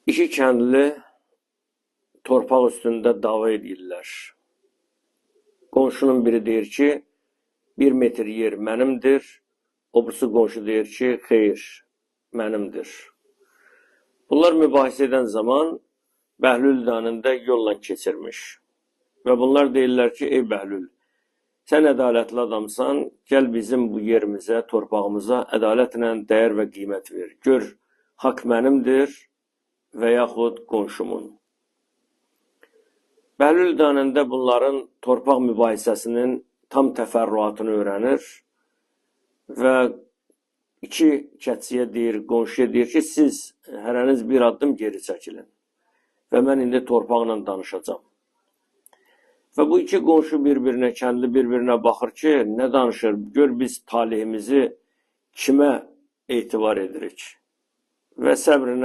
İki kəndli torpaq üstündə dava edirlər. Qonşunun biri deyir ki, 1 metr yer mənimdir. O birisi qonşu deyir ki, xeyr, mənimdir. Bunlar mübahisə edən zaman Bəhlül danında yolla keçirmiş. Və bunlar deyirlər ki, ey Bəhlül, sən ədalətli adamsan, gəl bizim bu yerimizə, torpağımıza ədalətlə dəyər və qiymət ver. Gör, haqq mənimdir və yaxud qonşumun. Bəhlül danında bunların torpaq mübahisəsinin tam təfərrüatını öyrənir və iki kəçiyə deyir, qonşuya deyir ki, siz hərəniz bir addım geri çəkilin və mən indi torpaqla danışacağam. Və bu iki qonşu bir-birinə, kəndli bir-birinə baxır ki, nə danışır, gör biz talihimizi kimə etibar edirik və səbrinə